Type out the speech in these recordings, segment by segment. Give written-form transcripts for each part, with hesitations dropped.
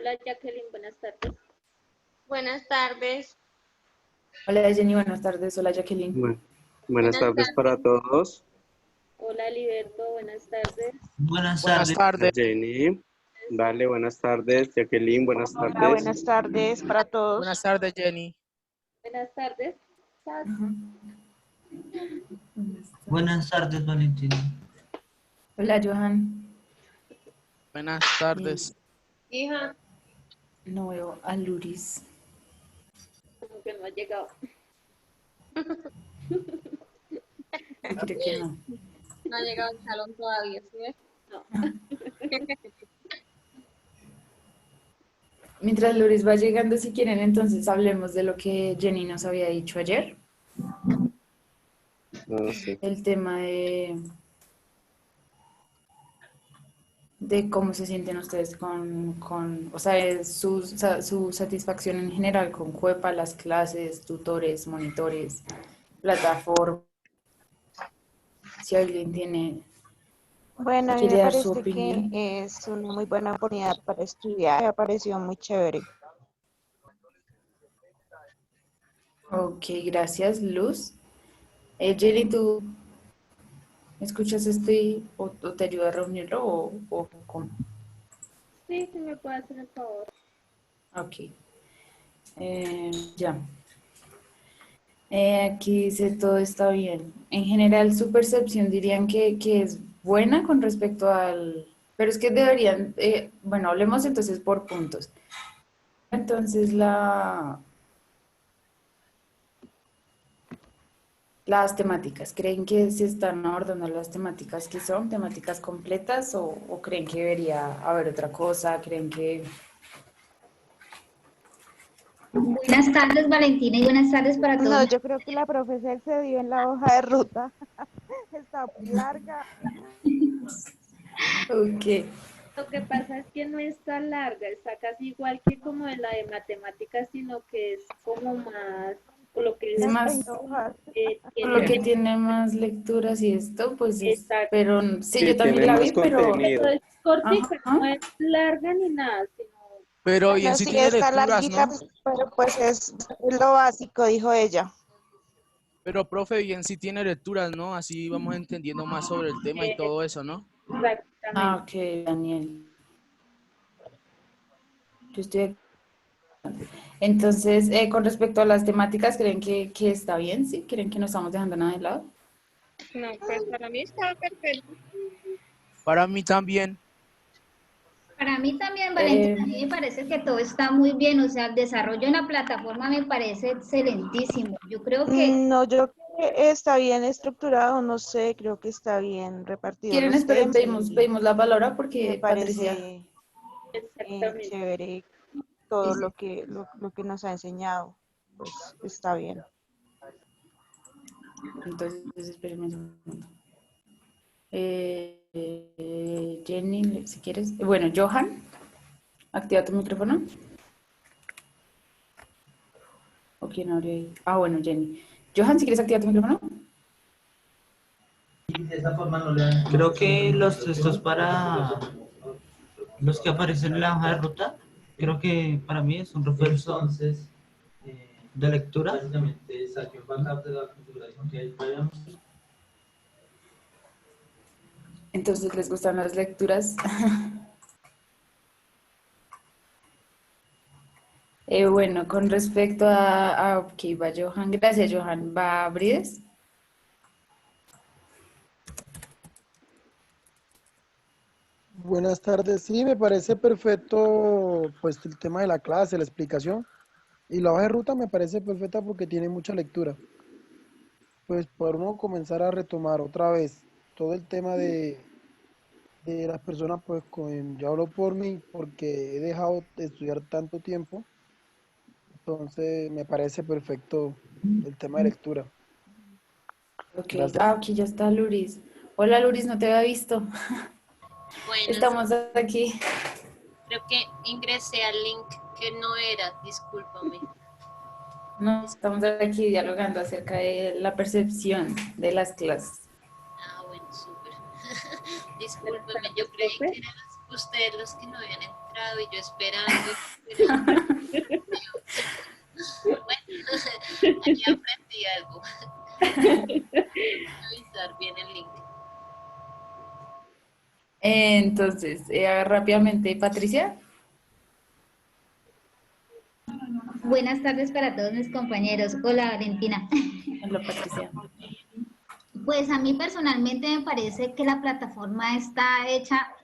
Hola Jacqueline, buenas tardes. Buenas tardes. Hola Jenny, buenas tardes. Hola Jacqueline. Buenas Buenas tardes para tardes. todos. Hola Liberto, buenas tardes. Buenas Buenas tardes. tardes. Jenny. Dale, buenas tardes. Jacqueline, buenas Hola, tardes. buenas tardes para todos. Buenas tardes, Jenny. Buenas tardes. Ajá. Buenas tardes, Valentina. Hola Johan. Buenas tardes. Hija, No veo a Luris. Como que no ha llegado. Sí, creo que no. no ha llegado al salón todavía, ¿sí ves? No. Mientras Luris va llegando, si quieren, entonces hablemos de lo que Jenny nos había dicho ayer. Sí. El tema de cómo se sienten ustedes o sea, su satisfacción en general con Cuepa, las clases, tutores, monitores, plataforma. Si alguien Bueno, a mí quiere me dar su parece que opinión. es una muy buena oportunidad para estudiar. Me ha parecido muy chévere. Ok, gracias, Luz. Jenny, ¿tú escuchas o te ayuda a reunirlo o cómo? Sí, si me puede hacer el favor. Ok. Ya. Aquí dice todo está bien. En general, su percepción dirían que es buena con respecto al... Pero es que deberían... bueno, hablemos entonces por puntos. Entonces, las temáticas. ¿Creen que se están abordando las temáticas que son temáticas completas o creen que debería haber otra cosa? ¿Creen que... Buenas tardes, Valentina, y buenas tardes para No, todos. yo creo que la profesora se dio en la hoja de ruta. Está larga. Ok. Lo que pasa es que no está larga, está casi igual que como de la de matemáticas, sino que es como más, o lo que Es es, Unas más, 20 hojas. por lo tiene que más, tiene más lecturas y esto, pues es... exacto. Pero sí, Sí, yo también tiene la más vi, pero... Pero contenido. es cortica, Ajá. no es larga ni nada, sino Pero bien, Bueno, sí sí, tiene está lecturas, larguita, ¿no? pero pues es lo básico, dijo ella. Pero, profe, bien, sí tiene lecturas, ¿no? Así vamos entendiendo más sobre el tema y eh, todo eso, ¿no? Ah, exactamente. ok, Daniel. Yo estoy... Entonces, con respecto a las temáticas, ¿creen que está bien? ¿Sí? ¿Creen que no estamos dejando nada de lado? no, pues para mí está perfecto. Para mí también. Para mí también, Valentina, Eh, a mí me parece que todo está muy bien, o sea, el desarrollo en la plataforma me parece excelentísimo. Yo creo que No, yo creo que está bien estructurado, no sé, creo que está bien repartido ¿quieren los esperar? temas y Pedimos la palabra me porque Patricia... parece Exactamente. chévere todo Sí. lo que nos ha enseñado. Pues está bien. Entonces, espérenme un segundo. Jenny, si quieres. Bueno, Johan, activa tu micrófono. ¿O quién abre ahí? Ah, bueno, Jenny. Johan, si quieres activar tu micrófono. Creo que los textos para los que aparecen en la hoja de ruta, creo que para mí es un refuerzo de lectura. Entonces, ¿les gustan las lecturas? Bueno, con respecto ok, va Johan. Gracias, Johan. ¿Va Brides? Buenas tardes, sí, me parece perfecto pues el tema de la clase, la explicación y la hoja de ruta me parece perfecta porque tiene mucha lectura. Pues por uno comenzar a retomar otra vez todo el tema de las personas, pues yo hablo por mí porque he dejado de estudiar tanto tiempo, entonces me parece perfecto el tema de lectura. Ok. Gracias. Ah, ok, ya está Luris. Hola, Luris, no te había visto. Bueno, Estamos aquí. creo que ingresé al link que no era, discúlpame. No, estamos aquí dialogando acerca de la percepción de las clases. Ah, bueno, súper. Buenas Discúlpeme, yo tardes, creí profe. que eran ustedes los que no habían entrado. encontrado y yo esperando. Bueno, aquí aprendí algo. Revisar bien el link. Entonces, rápidamente, Patricia. Buenas tardes para todos mis compañeros. Hola, Valentina. Hola, Patricia. Pues a mí personalmente me parece que la plataforma está hecha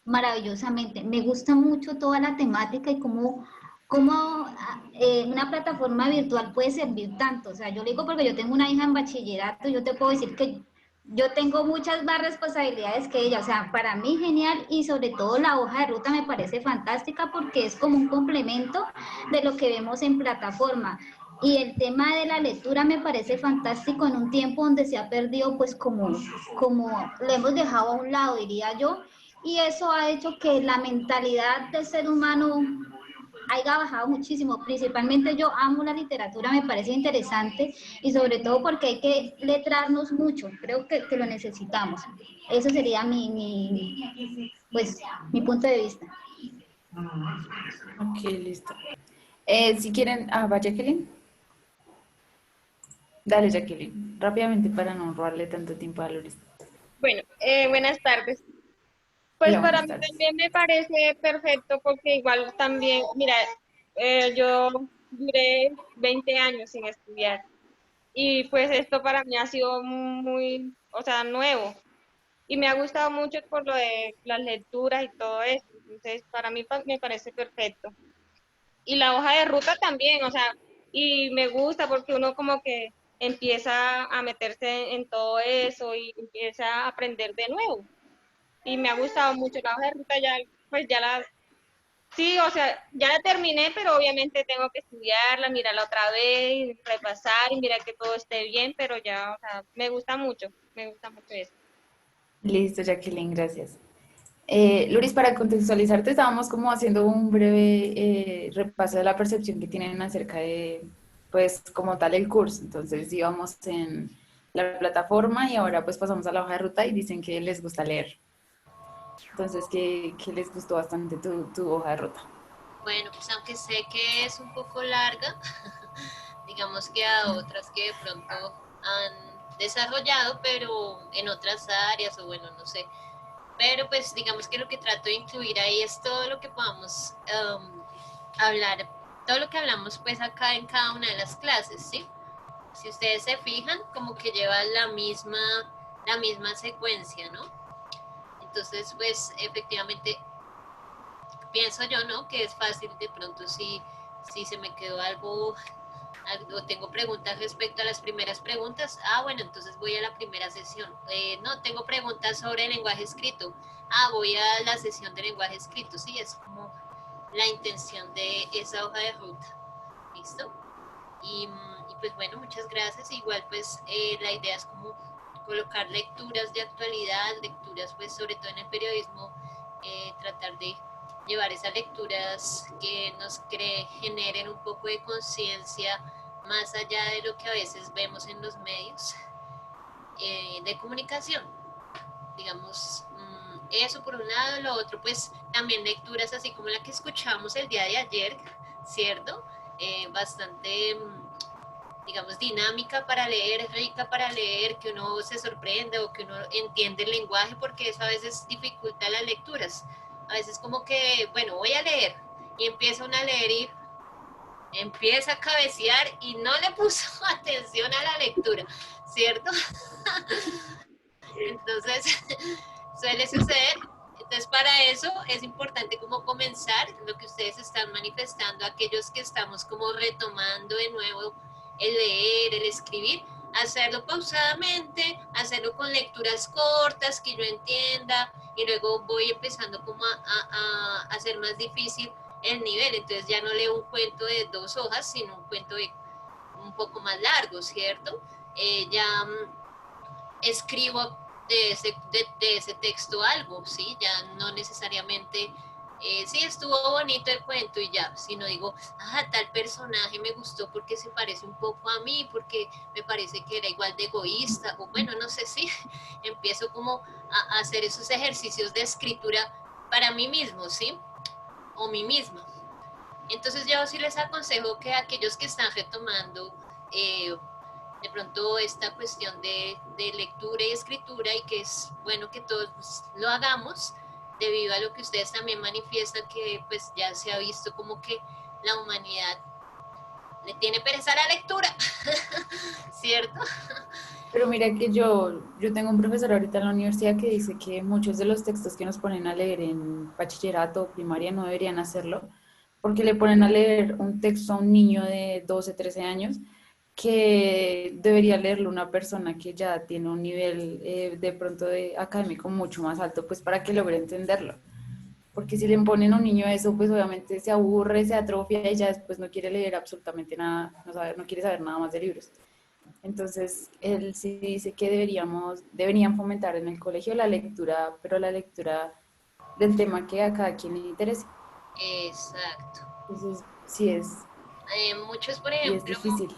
maravillosamente. Me gusta mucho toda la temática y cómo una plataforma virtual puede servir tanto. O sea, yo lo digo porque yo tengo una hija en bachillerato y yo te puedo decir que yo tengo muchas más responsabilidades que ella. O sea, para mí genial y sobre todo la hoja de ruta me parece fantástica porque es como un complemento de lo que vemos en plataforma. Y el tema de la lectura me parece fantástico en un tiempo donde se ha perdido, pues como lo hemos dejado a un lado, diría yo, y eso ha hecho que la mentalidad del ser humano haya bajado muchísimo. Principalmente yo amo la literatura, me parece interesante y sobre todo porque hay que letrarnos mucho, creo que lo necesitamos. Eso sería mi punto de vista. Ok, listo. Si quieren, va Jacqueline. Dale, Jacqueline, rápidamente para no robarle tanto tiempo a Loris. Bueno, buenas tardes. Pues Hola, para buenas mí tardes. también me parece perfecto porque igual también, mira, yo duré 20 años sin estudiar y pues esto para mí ha sido muy, o sea, nuevo y me ha gustado mucho por lo de las lecturas y todo eso. Entonces, para mí me parece perfecto. Y la hoja de ruta también, o sea, y me gusta porque uno como que empieza a meterse en todo eso y empieza a aprender de nuevo. Y me ha gustado mucho la hoja de ruta, ya, pues ya sí, o sea, ya la terminé, pero obviamente tengo que estudiarla, mirarla otra vez, repasar y mirar que todo esté bien, pero ya, o sea, me gusta mucho eso. Listo, Jacqueline, gracias. Loris, para contextualizarte, estábamos como haciendo un breve repaso de la percepción que tienen acerca de, pues, como tal el curso. Entonces íbamos en la plataforma y ahora pues pasamos a la hoja de ruta y dicen que les gusta leer. Entonces, ¿qué les gustó bastante tu hoja de ruta? Bueno, pues aunque sé que es un poco larga, digamos que a otras que de pronto han desarrollado, pero en otras áreas o bueno, no sé. Pero pues digamos que lo que trato de incluir ahí es todo lo que podamos hablar, todo lo que hablamos pues acá en cada una de las clases, ¿sí? Si ustedes se fijan, como que lleva la misma secuencia, ¿no? Entonces, pues efectivamente pienso yo, ¿no? Que es fácil de pronto si se me quedó algo o tengo preguntas respecto a las primeras preguntas. Bueno, entonces voy a la primera sesión. No, tengo preguntas sobre el lenguaje escrito. Voy a la sesión de lenguaje escrito. Sí, es como la intención de esa hoja de ruta. ¿Listo? Y pues bueno, muchas gracias. Igual pues la idea es como colocar lecturas de actualidad, lecturas pues sobre todo en el periodismo, tratar de llevar esas lecturas que nos generen un poco de conciencia más allá de lo que a veces vemos en los medios de comunicación. Digamos, eso por un lado, lo otro pues también lecturas así como la que escuchamos el día de ayer, ¿cierto? Bastante digamos, dinámica para leer, rica para leer, que uno se sorprende o que uno entiende el lenguaje, porque eso a veces dificulta las lecturas. A veces como que, bueno, voy a leer y empieza uno a leer y empieza a cabecear y no le puso atención a la lectura, ¿cierto? Entonces, suele suceder. Entonces, para eso es importante como comenzar lo que ustedes están manifestando, aquellos que estamos como retomando de nuevo el leer, el escribir, hacerlo pausadamente, hacerlo con lecturas cortas que yo entienda y luego voy empezando como a hacer más difícil el nivel. Entonces ya no leo un cuento de 2 hojas, sino un cuento de un poco más largo, ¿cierto? Ya escribo de ese texto algo, ¿sí? Ya no necesariamente, sí estuvo bonito el cuento y ya, sino digo, tal personaje me gustó porque se parece un poco a mí, porque me parece que era igual de egoísta, o bueno, no sé si empiezo como a hacer esos ejercicios de escritura para mí mismo, ¿sí? o mí misma. Entonces yo sí les aconsejo que aquellos que están retomando de pronto esta cuestión de lectura y escritura, y que es bueno que todos pues, lo hagamos, debido a lo que ustedes también manifiestan, que pues ya se ha visto como que la humanidad le tiene pereza a la lectura, ¿cierto? Pero mira que yo tengo un profesor ahorita en la universidad que dice que muchos de los textos que nos ponen a leer en bachillerato o primaria no deberían hacerlo, porque le ponen a leer un texto a un niño de 12, 13 años que debería leerlo una persona que ya tiene un nivel de pronto de académico mucho más alto, pues para que logre entenderlo. Porque si le ponen a un niño eso, pues obviamente se aburre, se atrofia y ya después no quiere leer absolutamente nada, no quiere saber nada más de libros. Entonces, él sí dice que deberían fomentar en el colegio la lectura, pero la lectura del tema que a cada quien le interese. Exacto. Entonces, sí es, Muchos, por y es ejemplo, difícil.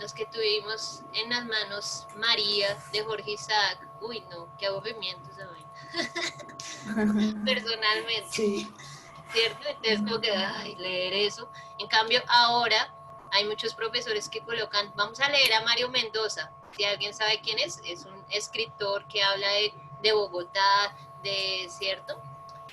los que tuvimos en las manos María de Jorge Isaac, uy no, qué aburrimiento esa vaina. Personalmente, Sí. ¿cierto? Entonces como que, ay, leer eso. En cambio, ahora hay muchos profesores que colocan, vamos a leer a Mario Mendoza. Si alguien sabe quién es un escritor que habla de Bogotá, ¿cierto?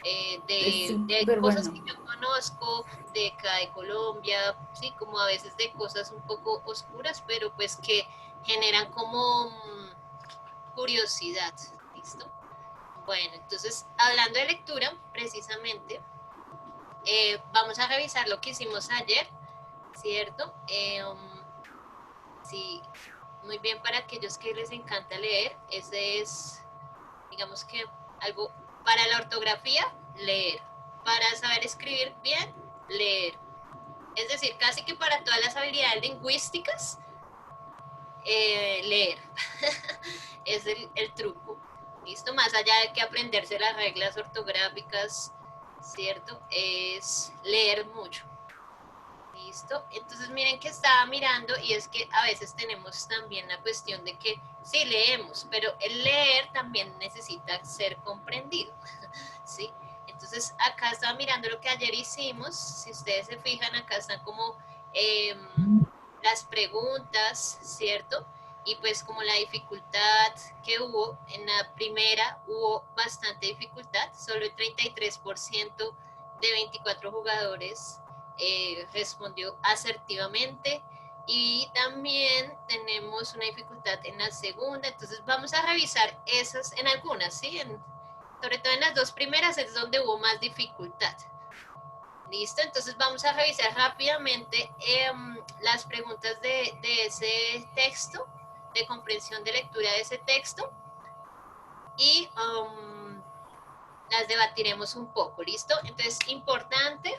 Es De súper cosas bueno. que yo conozco, de acá de Colombia, sí, como a veces de cosas un poco oscuras, pero pues que generan como curiosidad, ¿listo? Bueno, entonces, hablando de lectura, precisamente, vamos a revisar lo que hicimos ayer, ¿cierto? Sí, muy bien para aquellos que les encanta leer, ese es, digamos que algo para la ortografía, leer. Para saber escribir bien, leer. Es decir, casi que para todas las habilidades lingüísticas, leer. Es el truco. ¿Listo? Más allá de que aprenderse las reglas ortográficas, ¿cierto? Es leer mucho. ¿Listo? Entonces miren que estaba mirando, y es que a veces tenemos también la cuestión de que sí leemos, pero el leer también necesita ser comprendido, ¿sí? Entonces acá estaba mirando lo que ayer hicimos, si ustedes se fijan acá están como las preguntas, ¿cierto? Y pues como la dificultad que hubo, en la primera hubo bastante dificultad, solo el 33% de 24 jugadores respondió asertivamente, y también tenemos una dificultad en la segunda. Entonces vamos a revisar esas en algunas, ¿sí? Sobre todo en las dos primeras es donde hubo más dificultad. ¿Listo? Entonces vamos a revisar rápidamente las preguntas de ese texto, de comprensión de lectura de ese texto, y las debatiremos un poco, ¿listo? Entonces, importante,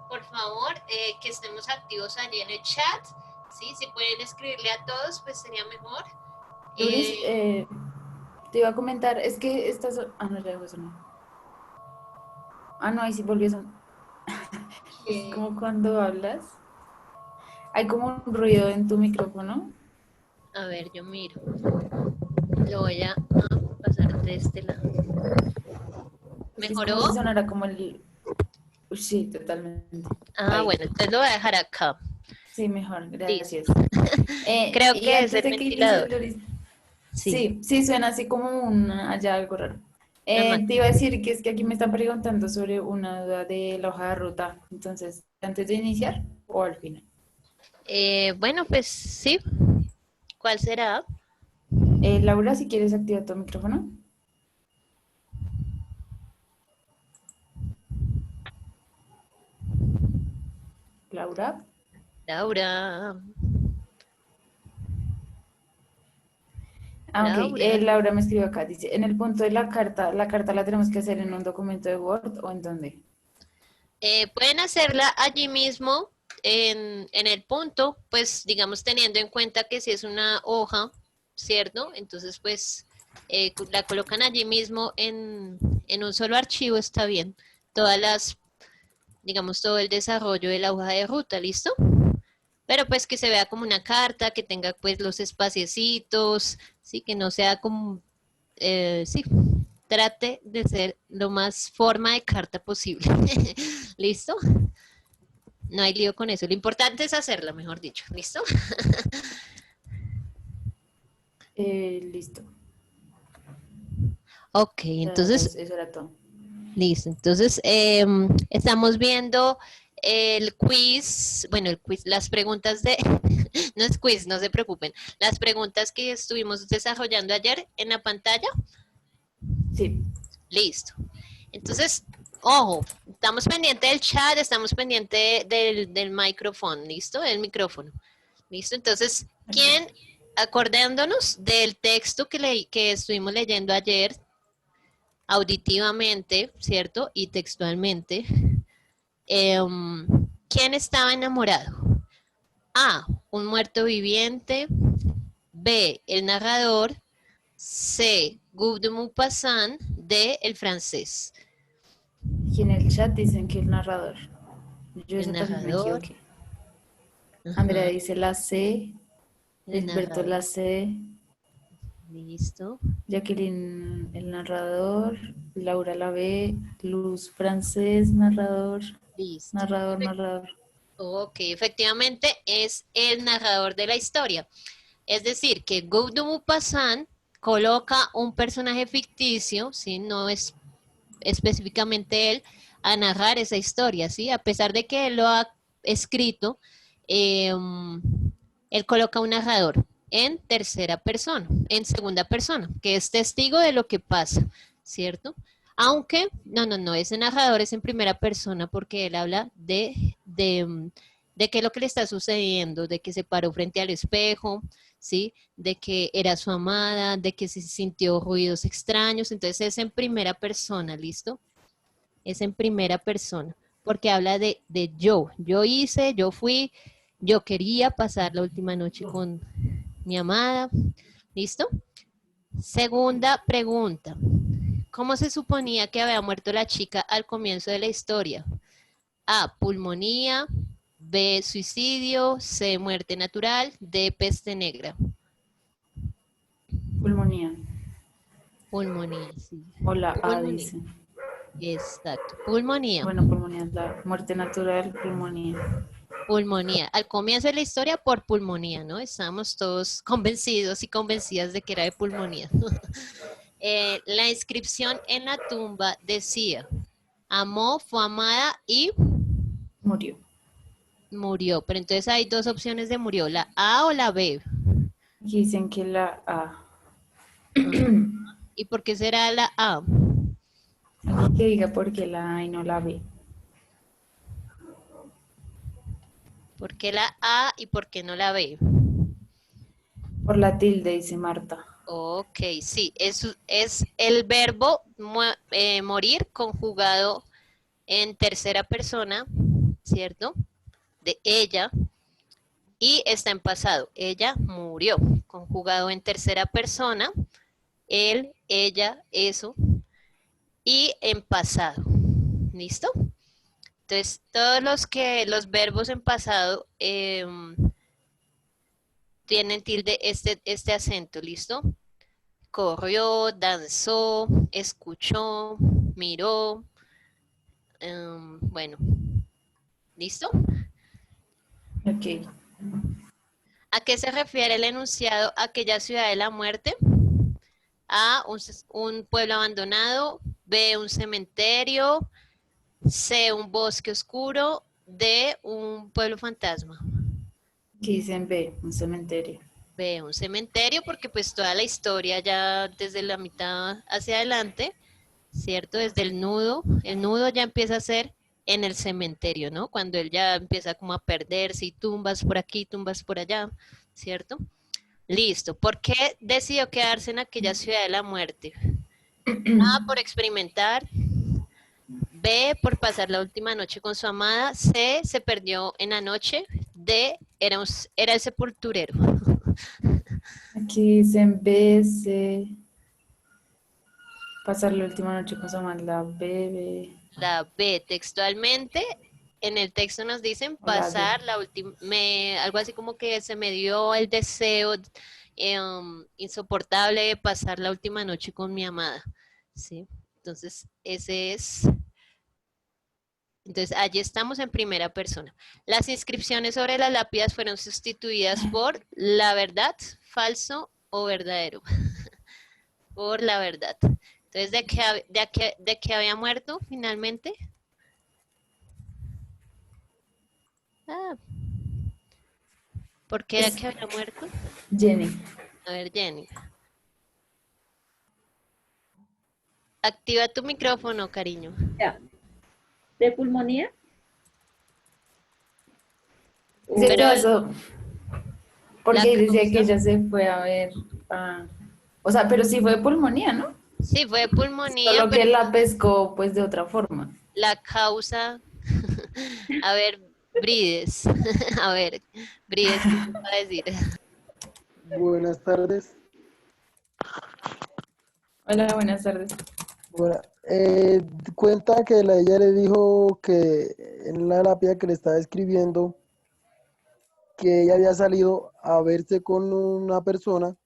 por favor, que estemos activos allí en el chat, ¿sí? Si pueden escribirle a todos, pues sería mejor. Luis, te iba a comentar, es que estas... Ah, no, ya dejó de sonar. Ah, no, ahí sí volvió a sonar. Es como cuando hablas. Hay como un ruido en tu micrófono. A ver, yo miro. Lo voy a pasar de este lado. ¿Mejoró? Es como si sonara como el... Sí, totalmente. Ah, Ahí. bueno, entonces lo voy a dejar acá. Sí, mejor, gracias. Creo y que es antes el de que ventilador. inicies, Loris, Sí. sí, suena así como allá algo raro. Ajá. Te iba a decir que es que aquí me están preguntando sobre una duda de la hoja de ruta. Entonces, ¿antes de iniciar o al final? Bueno, pues sí. ¿Cuál será? Laura, si quieres activar tu micrófono. Laura. Laura. Ah, ok. Laura. Laura me escribió acá. Dice, en el punto de la carta la tenemos que hacer en un documento de Word o en dónde. Pueden hacerla allí mismo en el punto, pues digamos teniendo en cuenta que si es una hoja, ¿cierto? Entonces pues la colocan allí mismo en un solo archivo, está bien. Todas las, digamos, todo el desarrollo de la hoja de ruta, ¿listo? Pero pues que se vea como una carta, que tenga pues los espaciecitos, sí, que no sea como, sí, trate de ser lo más forma de carta posible. ¿Listo? No hay lío con eso. Lo importante es hacerla, mejor dicho. ¿Listo? Listo. Ok, entonces, Eso era todo. listo. Entonces, estamos viendo el quiz, bueno, el quiz, las preguntas de, no es quiz, no se preocupen, las preguntas que estuvimos desarrollando ayer en la pantalla. Sí. Listo. Entonces, ojo, estamos pendientes del chat, estamos pendientes del micrófono, ¿listo? Del micrófono. ¿Listo? Entonces, ¿quién, acordándonos del texto que estuvimos leyendo ayer, auditivamente, ¿cierto? Y textualmente, ¿quién estaba enamorado? A, un muerto viviente. B, el narrador. C, Guy de Maupassant. D, el francés. Y en el chat dicen que el narrador. Yo El esa también me narrador. equivoqué. Ajá. Andrea dice la C. El Gilberto narrador. la C. Listo. Jacqueline el narrador. Laura la B. Luz francés narrador. Listo. Narrador. Ok, efectivamente es el narrador de la historia. Es decir, que Guy de Maupassant coloca un personaje ficticio, ¿sí? No es específicamente él, a narrar esa historia, ¿sí? A pesar de que él lo ha escrito, él coloca un narrador en tercera persona, en segunda persona, que es testigo de lo que pasa, ¿cierto? Aunque, no, ese narrador es en primera persona porque él habla de qué es lo que le está sucediendo, de que se paró frente al espejo, ¿sí? De que era su amada, de que se sintió ruidos extraños, entonces es en primera persona, ¿listo? Es en primera persona, porque habla de yo hice, yo fui, yo quería pasar la última noche con mi amada, ¿listo? Segunda pregunta, ¿cómo se suponía que había muerto la chica al comienzo de la historia? A, pulmonía, B, suicidio, C, muerte natural, D, peste negra. Pulmonía. Pulmonía, sí. O la A Pulmonía. dice. Exacto, pulmonía. Bueno, pulmonía es la muerte natural, pulmonía. Pulmonía. Al comienzo de la historia por pulmonía, ¿no? Estábamos todos convencidos y convencidas de que era de pulmonía. La inscripción en la tumba decía, amó, fue amada y Murió. murió. Pero entonces hay dos opciones de murió, la A o la B. Aquí dicen que la A. ¿Y por qué será la A? Aquí que diga por qué la A y no la B. ¿Por qué la A y por qué no la B? Por la tilde, dice Marta. Ok, sí, es el verbo morir conjugado en tercera persona, ¿cierto? De ella, y está en pasado. Ella murió, conjugado en tercera persona, él, ella, eso, y en pasado. ¿Listo? Entonces, todos los verbos en pasado tienen tilde este acento, ¿listo? Corrió, danzó, escuchó, miró. Bueno, ¿listo? Ok. ¿A qué se refiere el enunciado aquella ciudad de la muerte? A, un pueblo abandonado. B, un cementerio. C, un bosque oscuro. D, un pueblo fantasma. Aquí dicen B, un cementerio. B, un cementerio, porque pues toda la historia ya desde la mitad hacia adelante, ¿cierto? Desde el nudo ya empieza a ser en el cementerio, ¿no? Cuando él ya empieza como a perderse y tumbas por aquí, tumbas por allá, ¿cierto? Listo. ¿Por qué decidió quedarse en aquella ciudad de la muerte? A, por experimentar. B, por pasar la última noche con su amada. C, se perdió en la noche. D, era el sepulturero. Aquí dicen B, C. Pasar la última noche con su amada, la B, B. La B, textualmente, en el texto nos dicen O la D. pasar la última, algo así como que se me dio el deseo insoportable de pasar la última noche con mi amada, ¿sí? Entonces, ese es... Entonces, allí estamos en primera persona. Las inscripciones sobre las lápidas fueron sustituidas por la verdad, falso o verdadero. Por la verdad. Entonces, ¿de qué había muerto finalmente? Ah, ¿por qué era que había muerto? Jenny. A ver, Jenny. Activa tu micrófono, cariño. Ya. ¿De pulmonía? Se Pero casó porque la decía que causa- ella se fue a ver, o sea, pero sí fue de pulmonía, ¿no? Sí, fue pulmonía, Solo que pero la pescó pues de otra forma. la causa... A ver, Brides. A ver, Brides, ¿qué te va a decir? Buenas tardes. Hola, buenas tardes. Bueno, cuenta que ella le dijo que en la lápida que le estaba escribiendo que ella había salido a verse con una persona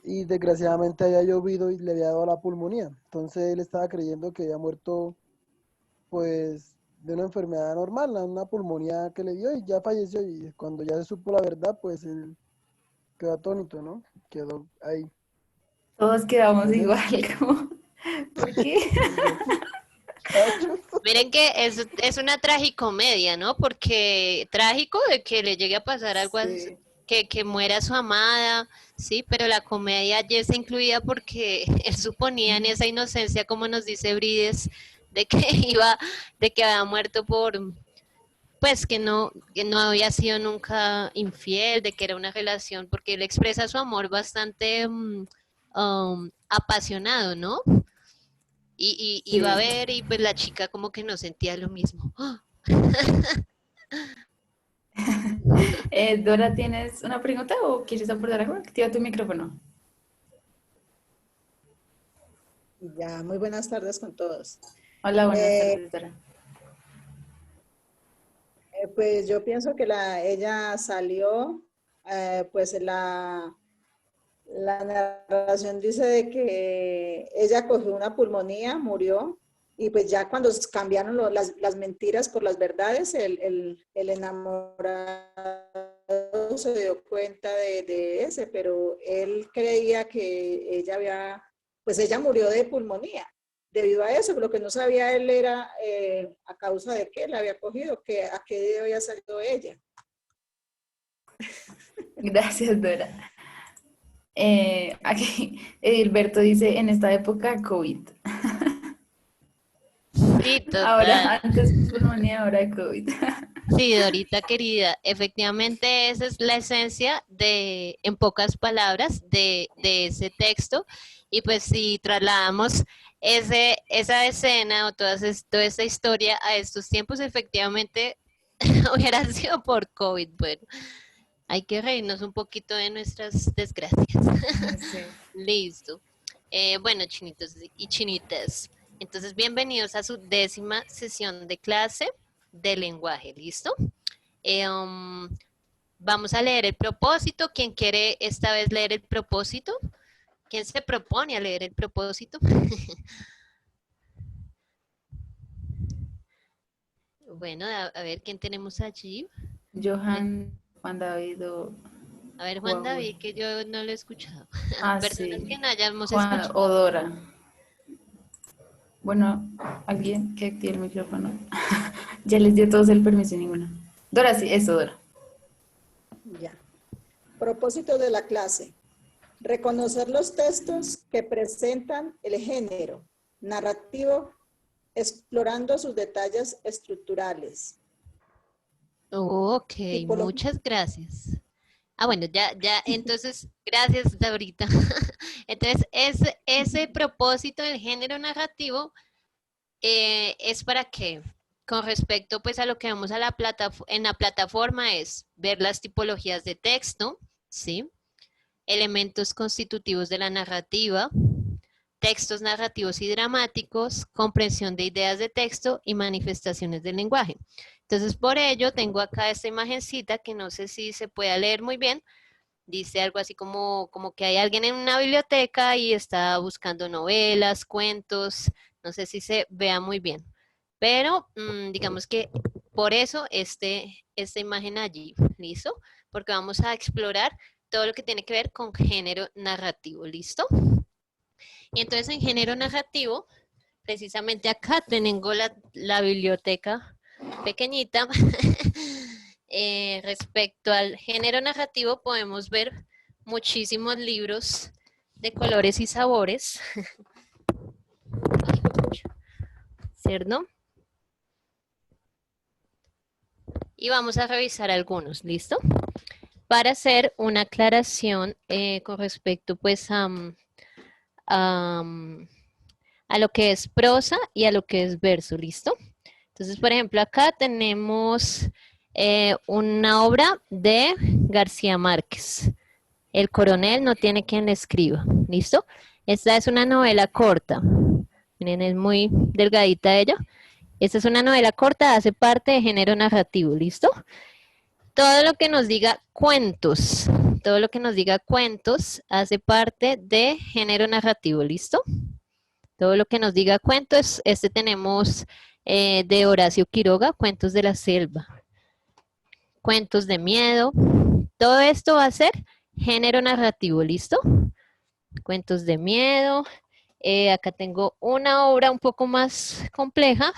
y desgraciadamente había llovido y le había dado la pulmonía. Entonces él estaba creyendo que había muerto pues de una enfermedad normal, una pulmonía que le dio y ya falleció y cuando ya se supo la verdad pues él quedó atónito, ¿no? Quedó ahí. Todos quedamos Entonces, igual, como, ¿por qué? muchachos, Miren que es una tragicomedia, ¿no? Porque trágico de que le llegue a pasar algo así, Sí. que muera su amada, sí, pero la comedia ya está incluida porque él suponía en esa inocencia, como nos dice Brides, de que de que había muerto por, pues que no había sido nunca infiel, de que era una relación, porque él expresa su amor bastante apasionado, ¿no? Y iba a Sí. ver y pues la chica como que no sentía lo mismo. ¡Ah! Dora, ¿tienes una pregunta o quieres aportar algo? Activa tu micrófono. Ya, muy buenas tardes con todos. Hola, buenas tardes, Dora. Pues yo pienso que ella salió, pues la narración dice de que ella cogió una pulmonía, murió, y pues ya cuando cambiaron las mentiras por las verdades, el enamorado se dio cuenta de ese, pero él creía que pues ella murió de pulmonía. Debido a eso, lo que no sabía él era a causa de qué la había cogido, a qué día había salido ella. Gracias, Dora. Aquí Edilberto dice, en esta época, COVID. Sí, Ahora, total. antes pulmonía, ahora COVID. Sí, Dorita querida, efectivamente esa es la esencia de, en pocas palabras, de ese texto. Y pues si trasladamos esa escena o toda esta historia a estos tiempos, efectivamente hubiera sido por COVID. Bueno, hay que reírnos un poquito de nuestras desgracias. Sí. Listo. Bueno, chinitos y chinitas. Entonces, bienvenidos a su 10ª sesión de clase de lenguaje. ¿Listo? Vamos a leer el propósito. ¿Quién quiere esta vez leer el propósito? ¿Quién se propone a leer el propósito? Bueno, a ver, ¿quién tenemos allí? Johan, Juan David o A ver, Juan Huawei. David, que yo no lo he escuchado. Ah, Personas sí. que no hayamos Juan escuchado. o Dora. Bueno, alguien que active el micrófono. Ya les dio todos el permiso y ninguna. Dora, sí, eso, Dora. Ya. Propósito de la clase. Reconocer los textos que presentan el género narrativo, explorando sus detalles estructurales. Ok, muchas gracias. Ah, bueno, ya, entonces, gracias, Dorita. Entonces, ese propósito del género narrativo es para que, con respecto pues a lo que vemos en la plataforma, es ver las tipologías de texto, ¿sí? Elementos constitutivos de la narrativa, textos narrativos y dramáticos, comprensión de ideas de texto y manifestaciones del lenguaje. Entonces, por ello, tengo acá esta imagencita que no sé si se puede leer muy bien, dice algo así como que hay alguien en una biblioteca y está buscando novelas, cuentos, no sé si se vea muy bien, pero digamos que por eso esta imagen allí, ¿listo? Porque vamos a explorar todo lo que tiene que ver con género narrativo, ¿listo? Y entonces en género narrativo, precisamente acá tengo la biblioteca pequeñita. Respecto al género narrativo podemos ver muchísimos libros de colores y sabores, ¿cierto? Y vamos a revisar algunos, ¿listo? Para hacer una aclaración con respecto pues a lo que es prosa y a lo que es verso, ¿listo? Entonces, por ejemplo, acá tenemos una obra de García Márquez. El coronel no tiene quien le escriba, ¿listo? Esta es una novela corta. Miren, es muy delgadita ella. Esta es una novela corta, hace parte de género narrativo, ¿listo? Todo lo que nos diga cuentos, todo lo que nos diga cuentos hace parte de género narrativo, ¿listo? Todo lo que nos diga cuentos, tenemos de Horacio Quiroga, Cuentos de la Selva, cuentos de miedo, todo esto va a ser género narrativo, ¿listo? Cuentos de miedo, acá tengo una obra un poco más compleja,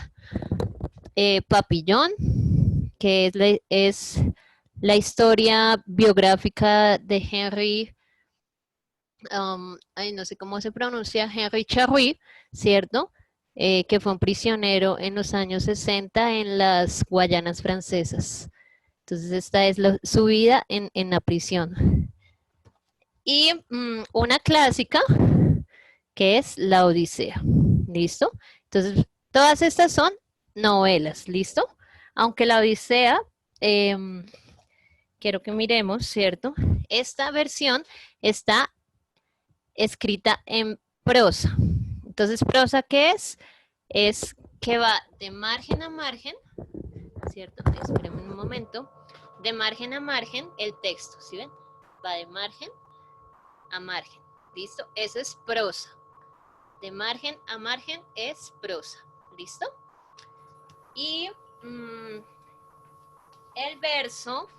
Papillón, que es la historia biográfica de Henry, no sé cómo se pronuncia, Henry Charry, ¿cierto? Que fue un prisionero en los años 60 en las Guayanas francesas. Entonces esta es su vida en la prisión. Y una clásica que es La Odisea, ¿listo? Entonces todas estas son novelas, ¿listo? Aunque La Odisea, quiero que miremos, ¿cierto? Esta versión está escrita en prosa. Entonces, prosa, ¿qué es? Es que va de margen a margen, ¿cierto? Espérenme un momento. De margen a margen el texto, ¿sí ven? Va de margen a margen, ¿listo? Eso es prosa. De margen a margen es prosa, ¿listo? Y el verso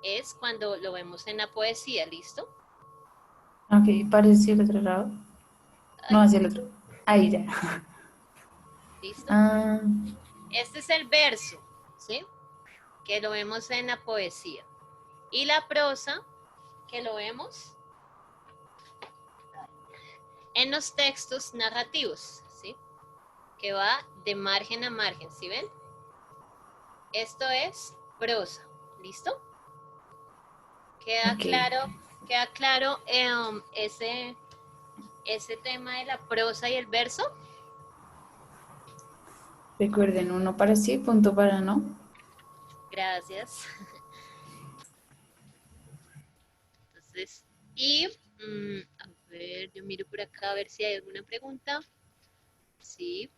es cuando lo vemos en la poesía, ¿listo? Ok, parece el otro lado. No, hacia el otro. Ahí ya. ¿Listo? Ah, Este es el verso, ¿sí? Que lo vemos en la poesía. Y la prosa, que lo vemos en los textos narrativos, ¿sí? Que va de margen a margen, ¿sí ven? Esto es prosa, ¿listo? ¿Queda claro ese tema de la prosa y el verso? recuerden, uno para sí, punto para no. Gracias. Entonces, a ver, yo miro por acá a ver si hay alguna pregunta. Sí.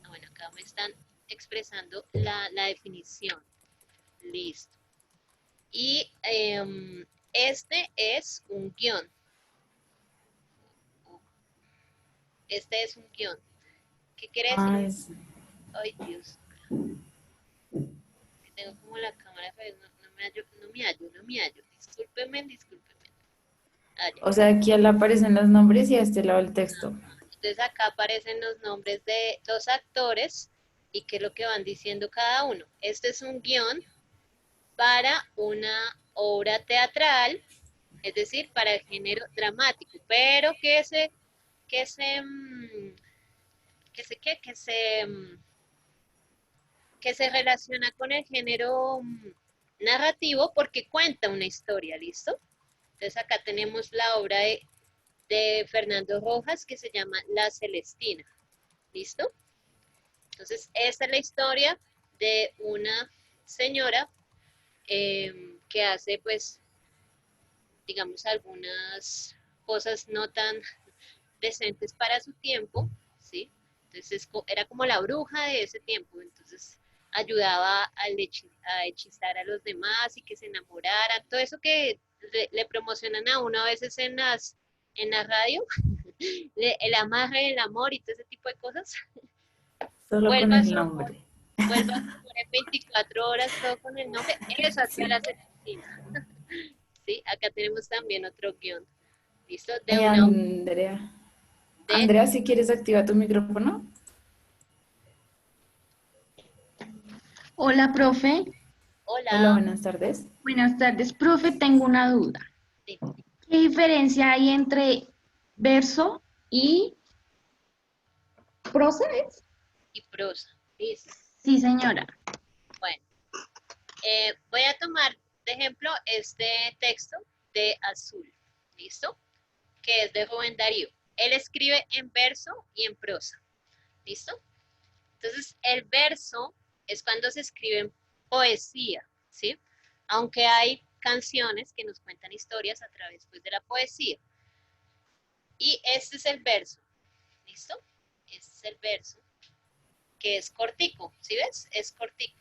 Bueno, acá me están expresando la definición. Listo. Y este es un guión. Este es un guión. ¿Qué quiere decir? Ay, Dios. Tengo como la cámara, pero no me hallo. Discúlpeme. O sea, aquí aparecen los nombres y a este lado el texto. Entonces acá aparecen los nombres de los actores y qué es lo que van diciendo cada uno. Este es un guión para una obra teatral, es decir, para el género dramático, pero que se relaciona con el género narrativo porque cuenta una historia, ¿listo? Entonces acá tenemos la obra de Fernando Rojas que se llama La Celestina, ¿listo? Entonces esta es la historia de una señora que hace pues, digamos, algunas cosas no tan decentes para su tiempo, ¿sí? Entonces era como la bruja de ese tiempo, entonces ayudaba a hechizar a los demás y que se enamoraran, todo eso que le promocionan a uno a veces en la radio, el amarre, el amor y todo ese tipo de cosas. Solo con Vuelva a el su amor, nombre. vuelva a su amor en 24 horas, todo con el nombre, eso hacía Sí. la Celestina. Sí, acá tenemos también otro guión. ¿Listo? De una Andrea. de Andrea, si quieres activa tu micrófono. Hola, profe. Hola, hola. buenas tardes. Buenas tardes, profe. Tengo una duda. Sí. ¿Qué diferencia hay entre verso y prosa? Y prosa. Listo. Sí, señora. Bueno, voy a tomar de ejemplo este texto de Azul. ¿Listo? Que es de Rubén Darío. Él escribe en verso y en prosa. ¿Listo? Entonces, el verso es cuando se escribe en poesía, ¿sí? Aunque hay canciones que nos cuentan historias a través pues, de la poesía. Y este es el verso, ¿listo? Este es el verso, que es cortico, ¿sí ves? Es cortico.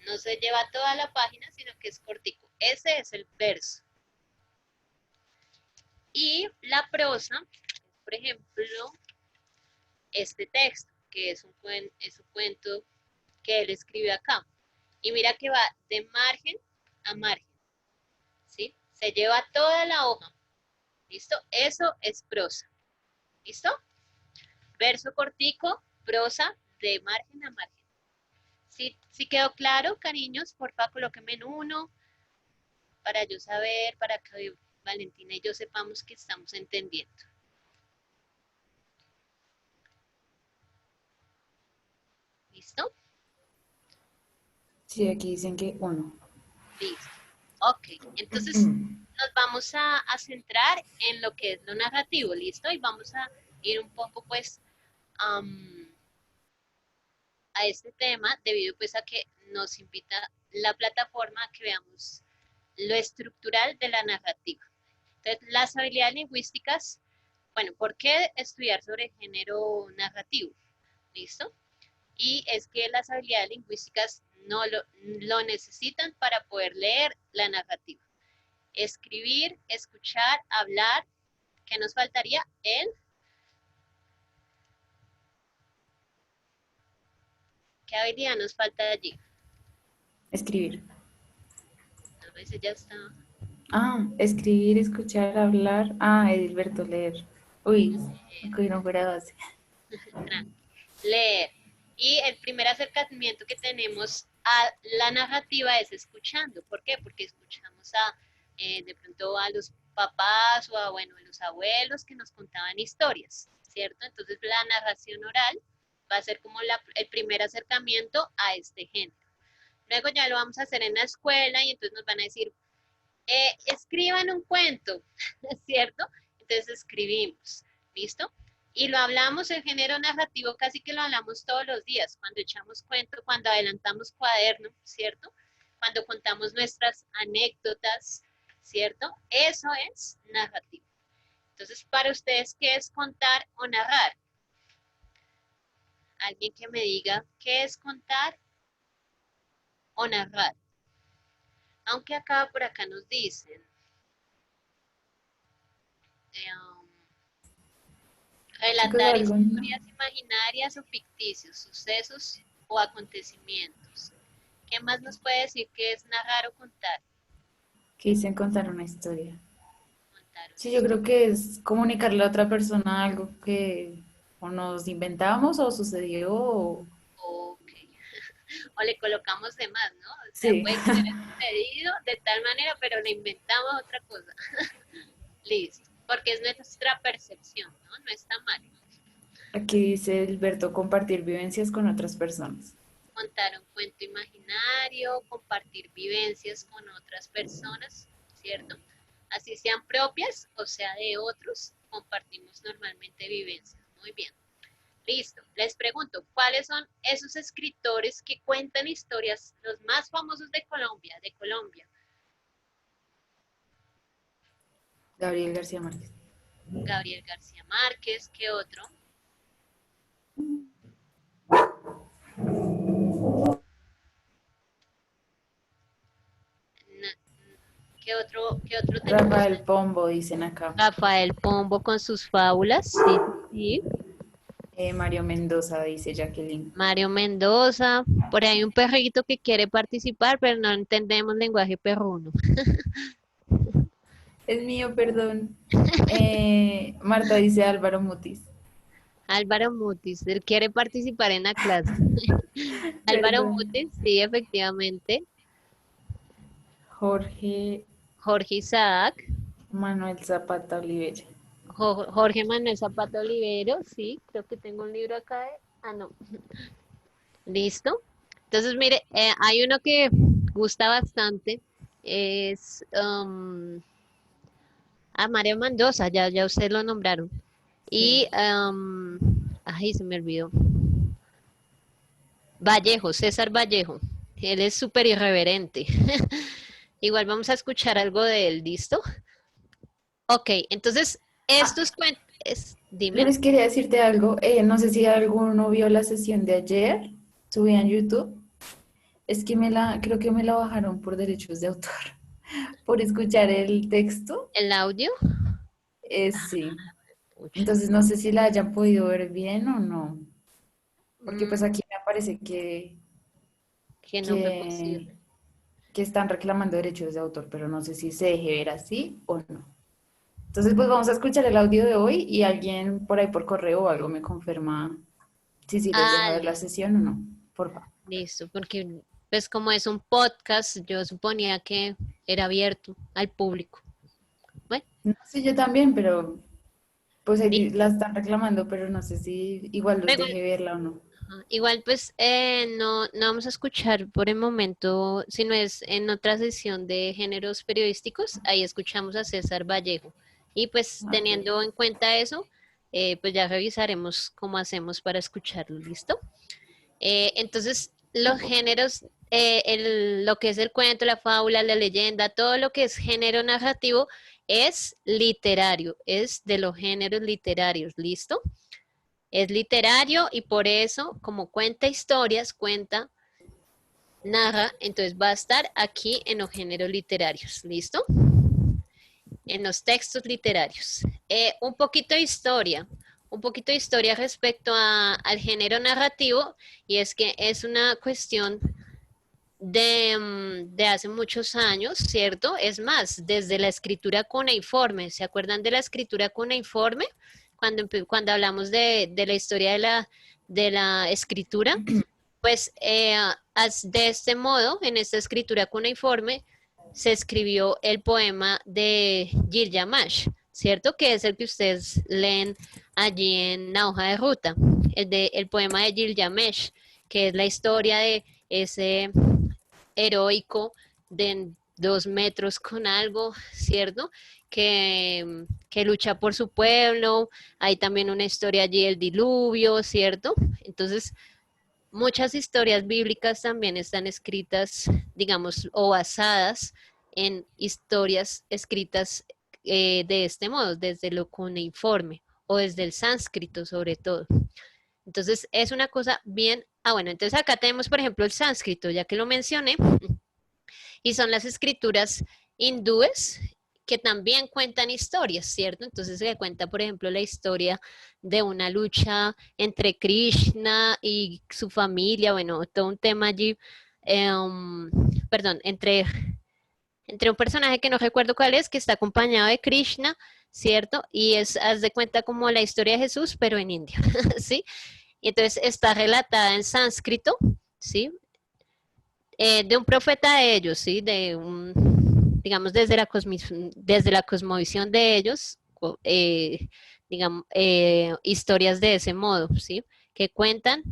No se lleva toda la página, sino que es cortico. Ese es el verso. Y la prosa, por ejemplo, este texto, que es un cuento que él escribe acá. Y mira que va de margen a margen, ¿sí? Se lleva toda la hoja, ¿listo? Eso es prosa, ¿listo? Verso cortico, prosa, de margen a margen. ¿Sí quedó claro, cariños? Porfa, colóquenme en uno, para yo saber, para que Valentina y yo sepamos que estamos entendiendo. ¿Listo? Sí, aquí dicen que uno. Listo. Ok, entonces nos vamos a centrar en lo que es lo narrativo, ¿listo? Y vamos a ir un poco, pues, a este tema, debido pues a que nos invita la plataforma a que veamos lo estructural de la narrativa. Entonces, las habilidades lingüísticas, bueno, ¿por qué estudiar sobre género narrativo? ¿Listo? Y es que las habilidades lingüísticas no lo necesitan para poder leer la narrativa. Escribir, escuchar, hablar, ¿qué nos faltaría? ¿Qué habilidad nos falta allí? Escribir. A veces ya está. Escribir, escuchar, hablar. Edilberto, leer. Uy, no fuera base. Leer. Y el primer acercamiento que tenemos a la narrativa es escuchando. ¿Por qué? Porque escuchamos de pronto a los papás o a los abuelos que nos contaban historias, ¿cierto? Entonces la narración oral va a ser como el primer acercamiento a este género. Luego ya lo vamos a hacer en la escuela y entonces nos van a decir, escriban un cuento, ¿cierto? Entonces escribimos, ¿listo? Y lo hablamos en género narrativo, casi que lo hablamos todos los días, cuando echamos cuento, cuando adelantamos cuaderno, ¿cierto? Cuando contamos nuestras anécdotas, ¿cierto? Eso es narrativo. Entonces, para ustedes, ¿qué es contar o narrar? Alguien que me diga, ¿qué es contar o narrar? Aunque por acá nos dicen, relatar historias imaginarias o ficticios, sucesos o acontecimientos. ¿Qué más nos puede decir que es narrar o contar? Que dicen contar una historia. Sí, yo creo que es comunicarle a otra persona algo que o nos inventamos o sucedió. Ok. O le colocamos de más, ¿no? O sea, Sí. puede que haya sucedido de tal manera, pero le inventamos otra cosa. Listo. Porque es nuestra percepción, ¿no? No está mal. Aquí dice Alberto, compartir vivencias con otras personas. Contar un cuento imaginario, compartir vivencias con otras personas, ¿cierto? Así sean propias o sea de otros, compartimos normalmente vivencias. Muy bien. Listo. Les pregunto, ¿cuáles son esos escritores que cuentan historias, los más famosos de Colombia? Gabriel García Márquez. Gabriel García Márquez, ¿qué otro? qué otro tenemos? Rafael Pombo, dicen acá. Rafael Pombo con sus fábulas, sí, sí. Mario Mendoza, dice Jacqueline. Mario Mendoza, por ahí hay un perrito que quiere participar, pero no entendemos lenguaje perruno. Es mío, perdón. Marta dice Álvaro Mutis. Álvaro Mutis, él quiere participar en la clase. Álvaro Perdón. Mutis, sí, efectivamente. Jorge Jorge Isaac, Manuel Zapata Olivera. Jorge Manuel Zapata Olivero, sí, creo que tengo un libro acá. Ah, no. Listo. Entonces, mire, hay uno que gusta bastante, es Mario Mendoza, ya ustedes lo nombraron. Y, ay, se me olvidó. Vallejo, César Vallejo. Él es súper irreverente. Igual vamos a escuchar algo de él, ¿listo? Ok, entonces, estos cuentos, dime. Les quería decirte algo. No sé si alguno vio la sesión de ayer, subida en YouTube. Es que creo que me la bajaron por derechos de autor, por escuchar el texto. ¿El audio? Sí. Entonces no sé si la hayan podido ver bien o no. Porque pues aquí me parece Que no fue posible. que están reclamando derechos de autor, pero no sé si se deje ver así o no. Entonces pues vamos a escuchar el audio de hoy y alguien por ahí por correo o algo me confirma si les deja ver la sesión o no. Por favor. Listo, porque pues como es un podcast, yo suponía que era abierto al público. Bueno. No, sí, yo también, pero pues ahí la están reclamando, pero no sé si igual los deje verla o no. Igual pues no vamos a escuchar por el momento, sino es en otra sesión de géneros periodísticos, ahí escuchamos a César Vallejo. Y pues teniendo en cuenta eso, pues ya revisaremos cómo hacemos para escucharlo, ¿listo? Entonces, los géneros, lo que es el cuento, la fábula, la leyenda, todo lo que es género narrativo es literario, es de los géneros literarios, ¿listo? Es literario y por eso, como cuenta historias, narra, entonces va a estar aquí en los géneros literarios, ¿listo? En los textos literarios. Un poquito de historia respecto al género narrativo, y es que es una cuestión de hace muchos años, ¿cierto? Es más, desde la escritura cuneiforme, ¿se acuerdan de la escritura cuneiforme? Cuando hablamos de la historia de la escritura, pues de este modo, en esta escritura cuneiforme, se escribió el poema de Gilgamesh, ¿cierto? Que es el que ustedes leen allí en la hoja de ruta, el poema de Gilgamesh, que es la historia de ese heroico de 2 metros con algo, ¿cierto? Que lucha por su pueblo. Hay también una historia allí del diluvio, ¿cierto? Entonces, muchas historias bíblicas también están escritas, digamos, o basadas en historias escritas de este modo, desde lo cuneiforme o desde el sánscrito sobre todo. Entonces, es una cosa bien... bueno, entonces acá tenemos, por ejemplo, el sánscrito, ya que lo mencioné, y son las escrituras hindúes que también cuentan historias, ¿cierto? Entonces se cuenta, por ejemplo, la historia de una lucha entre Krishna y su familia, bueno, todo un tema allí, perdón, entre un personaje que no recuerdo cuál es, que está acompañado de Krishna, ¿cierto? Y haz de cuenta como la historia de Jesús, pero en India, ¿sí? Y entonces está relatada en sánscrito, ¿sí? De un profeta de ellos, ¿sí? Digamos, desde la cosmovisión de ellos, digamos, historias de ese modo, ¿sí? Que cuentan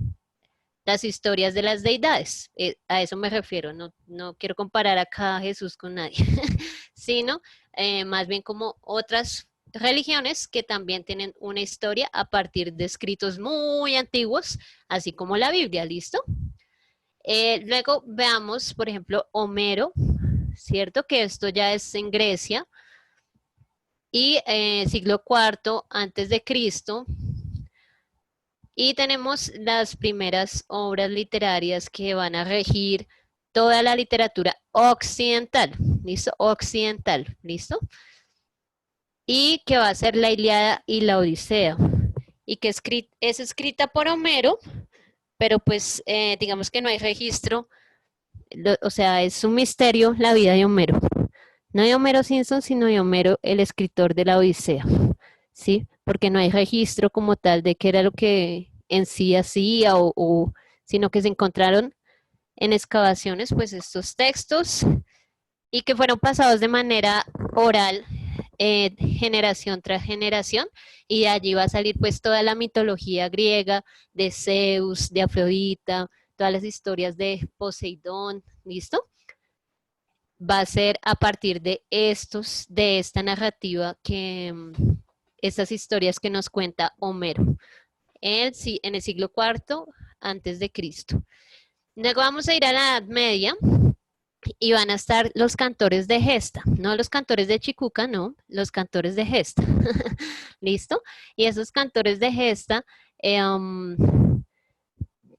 las historias de las deidades. A eso me refiero, no quiero comparar acá a Jesús con nadie, sino más bien como otras religiones que también tienen una historia a partir de escritos muy antiguos, así como la Biblia, ¿listo? Luego veamos, por ejemplo, Homero, ¿cierto? Que esto ya es en Grecia, y siglo IV antes de Cristo, y tenemos las primeras obras literarias que van a regir toda la literatura occidental, ¿listo? Occidental, ¿listo? Y que va a ser la Ilíada y la Odisea, y que es escrita por Homero, pero pues digamos que no hay registro, o sea, es un misterio la vida de Homero. No de Homero Simpson, sino de Homero, el escritor de la Odisea, ¿sí? Porque no hay registro como tal de qué era lo que en sí hacía, sino que se encontraron en excavaciones, pues, estos textos y que fueron pasados de manera oral, generación tras generación, y de allí va a salir, pues, toda la mitología griega de Zeus, de Afrodita, todas las historias de Poseidón, ¿listo? Va a ser a partir de esta narrativa estas historias que nos cuenta Homero en el siglo IV antes de Cristo. Luego vamos a ir a la Edad Media y van a estar los cantores de gesta, no los cantores de Chicuca, no, los cantores de gesta. ¿Listo? Y esos cantores de gesta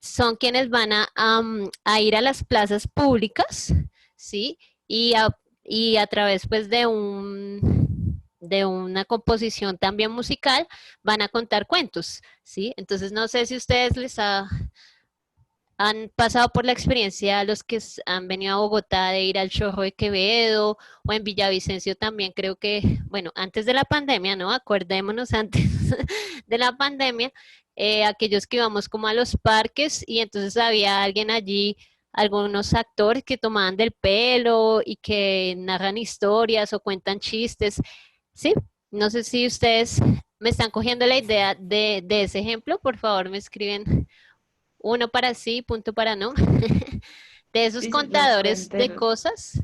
son quienes van a ir a las plazas públicas, ¿sí? Y a través, pues, de una composición también musical, van a contar cuentos, ¿sí? Entonces, no sé si ustedes han pasado por la experiencia, los que han venido a Bogotá, de ir al Chorro de Quevedo, o en Villavicencio también, creo que, bueno, antes de la pandemia, ¿no? Acordémonos antes de la pandemia, aquellos que íbamos como a los parques, y entonces había alguien allí, algunos actores que tomaban del pelo y que narran historias o cuentan chistes, ¿sí? No sé si ustedes me están cogiendo la idea de ese ejemplo. Por favor, me escriben uno para sí, punto para no. De esos Sí, contadores de cosas,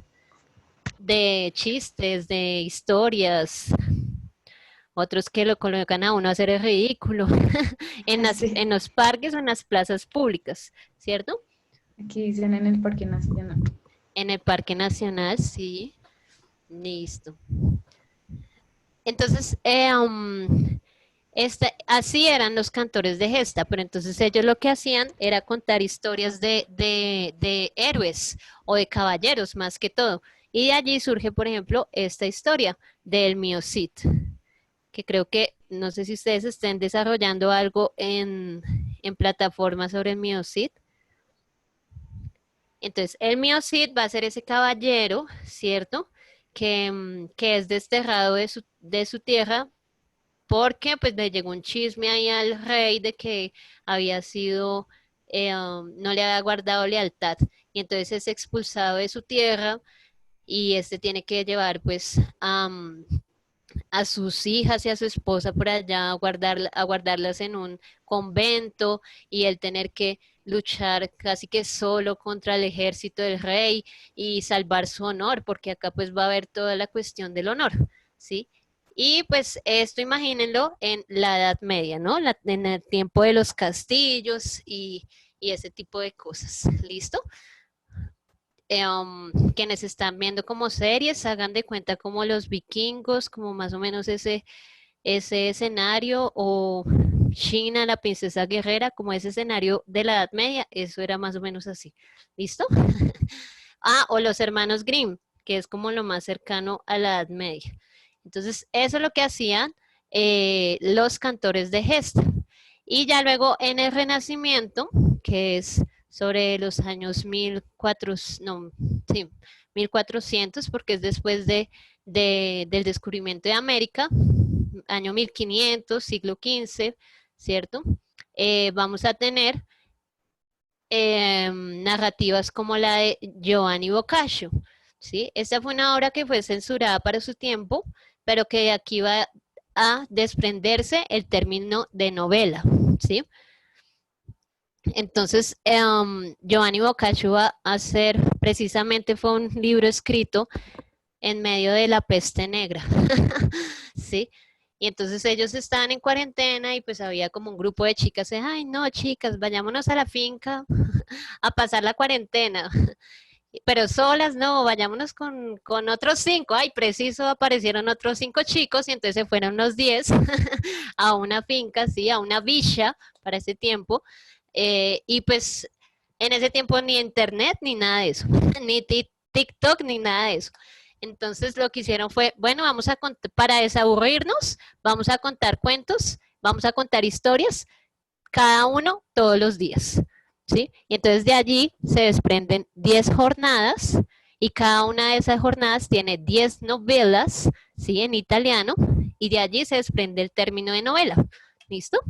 de chistes, de historias. Otros que lo colocan a uno a hacer el ridículo en los parques o en las plazas públicas, ¿cierto? Aquí dicen en el Parque Nacional. En el Parque Nacional, sí. Listo. Entonces, así eran los cantores de gesta, pero entonces ellos lo que hacían era contar historias de héroes o de caballeros más que todo. Y de allí surge, por ejemplo, esta historia del Mío Cid, que creo que, no sé si ustedes estén desarrollando algo en plataformas sobre el Mío Cid. Entonces, el Mío Cid va a ser ese caballero, ¿cierto? Que es desterrado de su tierra porque pues le llegó un chisme ahí al rey de que había sido, no le había guardado lealtad, y entonces es expulsado de su tierra, y este tiene que llevar pues a sus hijas y a su esposa por allá a guardarlas en un convento, y él tener que luchar casi que solo contra el ejército del rey y salvar su honor, porque acá pues va a haber toda la cuestión del honor, ¿sí? Y pues esto imagínenlo en la Edad Media, ¿no? En el tiempo de los castillos y ese tipo de cosas, ¿listo? Quienes están viendo como series, hagan de cuenta como los vikingos, como más o menos ese escenario, o China, la princesa guerrera, como ese escenario de la Edad Media, eso era más o menos así, ¿listo? O los hermanos Grimm, que es como lo más cercano a la Edad Media. Entonces, eso es lo que hacían los cantores de gesta. Y ya luego en el Renacimiento, que es sobre los años 1400, porque es después del descubrimiento de América, año 1500, siglo XV, ¿cierto? Vamos a tener narrativas como la de Giovanni Boccaccio, ¿sí? Esta fue una obra que fue censurada para su tiempo, pero que aquí va a desprenderse el término de novela, ¿sí? Entonces, Giovanni Boccaccio va a hacer, precisamente fue un libro escrito en medio de la peste negra, ¿sí? Y entonces ellos estaban en cuarentena y pues había como un grupo de chicas, ay no chicas, vayámonos a la finca a pasar la cuarentena. Pero solas no, vayámonos con otros 5. Ay, preciso, aparecieron otros 5 chicos, y entonces se fueron los 10 a una finca, sí, a una villa para ese tiempo. Y pues En ese tiempo ni internet ni nada de eso, ni TikTok ni nada de eso. Entonces lo que hicieron fue, bueno, vamos a contar, para desaburrirnos, vamos a contar cuentos, vamos a contar historias, cada uno todos los días, ¿sí? Y entonces de allí se desprenden 10 jornadas y cada una de esas jornadas tiene 10 novelas, ¿sí? En italiano, y de allí se desprende el término de novela, ¿listo?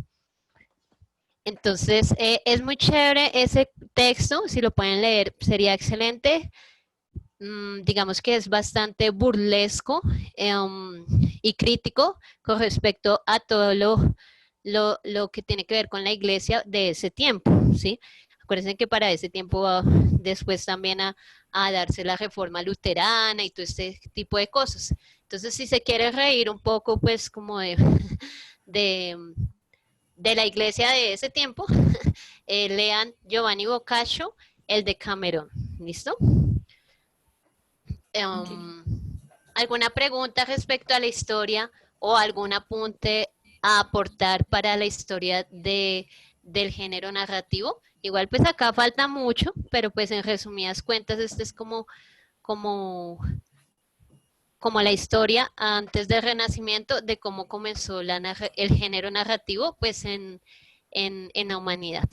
Entonces, es muy chévere ese texto, si lo pueden leer sería excelente. Digamos que es bastante burlesco y crítico con respecto a todo lo que tiene que ver con la iglesia de ese tiempo, ¿sí? Acuérdense que para ese tiempo va después también a darse la reforma luterana y todo este tipo de cosas. Entonces, si se quiere reír un poco, pues, como de, de la iglesia de ese tiempo, lean Giovanni Boccaccio, el de Camerón, ¿listo? ¿Alguna pregunta respecto a la historia o algún apunte a aportar para la historia del género narrativo? Igual pues acá falta mucho, pero pues en resumidas cuentas este es como la historia antes del Renacimiento de cómo comenzó el género narrativo pues en la humanidad.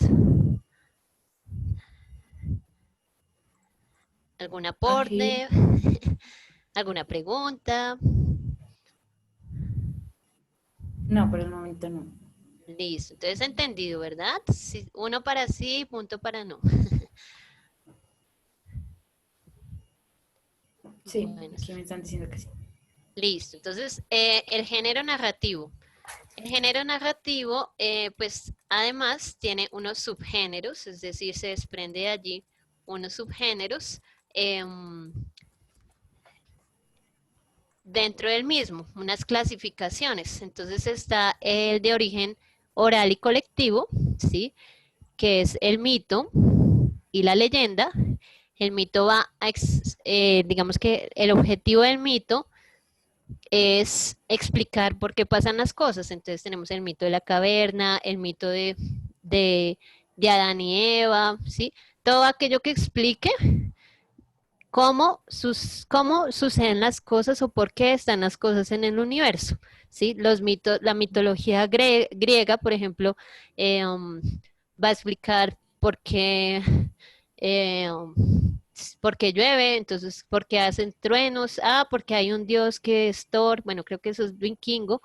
¿Algún aporte? ¿Alguna pregunta? No, por el momento no. Listo, entonces entendido, ¿verdad? Sí, uno para sí, punto para no. Sí, bueno, aquí me están diciendo que sí. Listo, entonces el género narrativo. El género narrativo, pues además tiene unos subgéneros, es decir, se desprende de allí unos subgéneros dentro del mismo, unas clasificaciones. Entonces está el de origen oral y colectivo, ¿sí? Que es el mito y la leyenda. El mito va a, digamos que el objetivo del mito es explicar por qué pasan las cosas. Entonces tenemos el mito de la caverna, el mito de Adán y Eva, ¿sí? Todo aquello que explique cómo suceden las cosas o por qué están las cosas en el universo, ¿sí? Los mitos, la mitología griega, por ejemplo, va a explicar por qué llueve, entonces, por qué hacen truenos, porque hay un dios que es Thor, bueno, creo que eso es vikingo,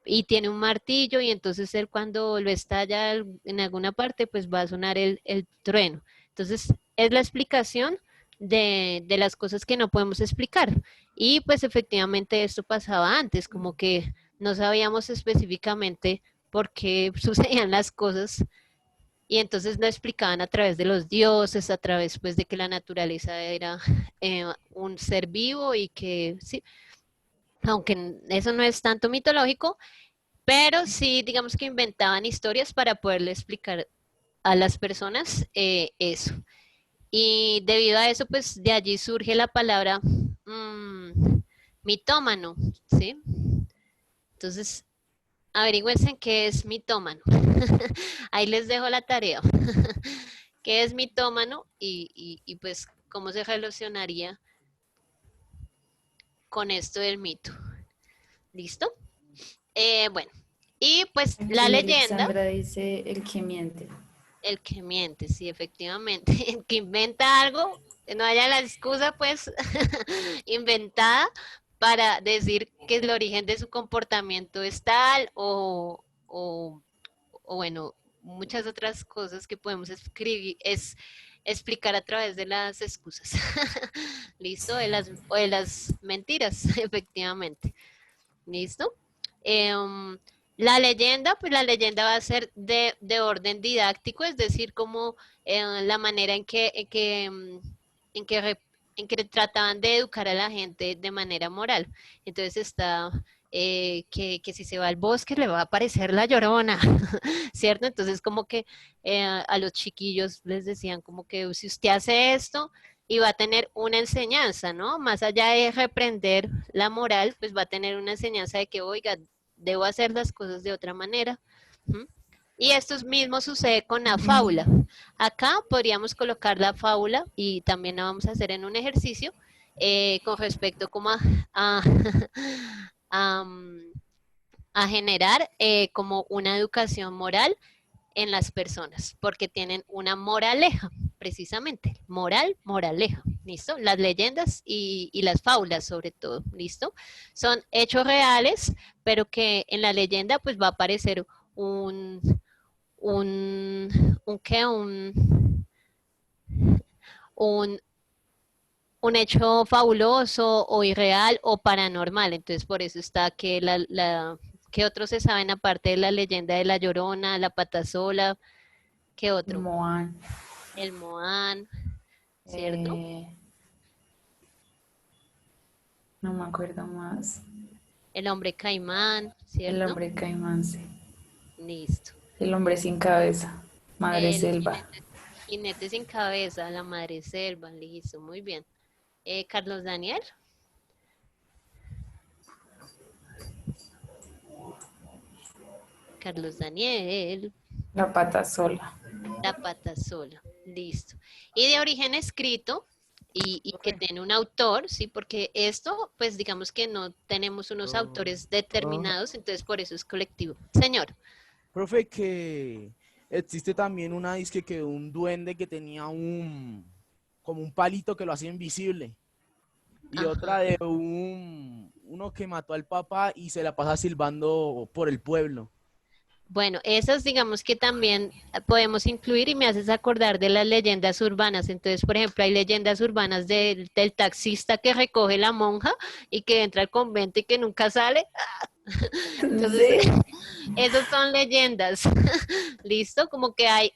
y tiene un martillo, y entonces él cuando lo estalla en alguna parte, pues va a sonar el trueno. Entonces, es la explicación de las cosas que no podemos explicar. Y pues efectivamente esto pasaba antes, como que no sabíamos específicamente por qué sucedían las cosas, y entonces lo explicaban a través de los dioses, a través pues de que la naturaleza era un ser vivo y que sí, aunque eso no es tanto mitológico, pero sí digamos que inventaban historias para poderle explicar a las personas eso. Y debido a eso, pues de allí surge la palabra mitómano, ¿sí? Entonces, averigüense qué es mitómano. Ahí les dejo la tarea. ¿Qué es mitómano? Y pues cómo se relacionaría con esto del mito. ¿Listo? Bueno, y pues la Aquí leyenda. Alexandra dice el que miente. El que miente, sí, efectivamente. El que inventa algo, no haya la excusa, pues, inventada para decir que el origen de su comportamiento es tal o bueno, muchas otras cosas que podemos explicar a través de las excusas. ¿Listo? O de las mentiras, efectivamente. ¿Listo? La leyenda, pues la leyenda va a ser de orden didáctico, es decir, como la manera en que trataban de educar a la gente de manera moral. Entonces está que si se va al bosque le va a aparecer la llorona, ¿cierto? Entonces como que a los chiquillos les decían como que si usted hace esto y va a tener una enseñanza, ¿no? Más allá de reprender la moral, pues va a tener una enseñanza de que, oiga, debo hacer las cosas de otra manera. Y esto mismo sucede con la fábula. Acá podríamos colocar la fábula y también la vamos a hacer en un ejercicio con respecto como a, a, a generar como una educación moral en las personas, porque tienen una moraleja, precisamente, moral, moraleja, ¿listo? Las leyendas y las fábulas sobre todo, ¿listo? Son hechos reales, pero que en la leyenda pues va a aparecer ¿qué? Un, un hecho fabuloso o irreal o paranormal. Entonces, por eso está que ¿qué otros se saben aparte de la leyenda de La Llorona, la Patasola? ¿Qué otro? Moan. El Moán, ¿cierto? No me acuerdo más. El hombre caimán, ¿cierto? El hombre caimán, sí. Listo. El hombre sin cabeza, madre selva. Jinete sin cabeza, la madre selva, listo, muy bien. Carlos Daniel. Carlos Daniel. La Patasola. La Patasola, listo. Y de origen escrito y que tiene un autor, ¿sí? Porque esto, pues digamos que no tenemos unos autores determinados, entonces por eso es colectivo. Señor. Profe, que existe también una disque que un duende que tenía como un palito que lo hacía invisible. Y Ajá. otra de uno que mató al papá y se la pasa silbando por el pueblo. Bueno, esas digamos que también podemos incluir y me haces acordar de las leyendas urbanas. Entonces, por ejemplo, hay leyendas urbanas del taxista que recoge la monja y que entra al convento y que nunca sale. Entonces, esas son leyendas. ¿Listo? Como que hay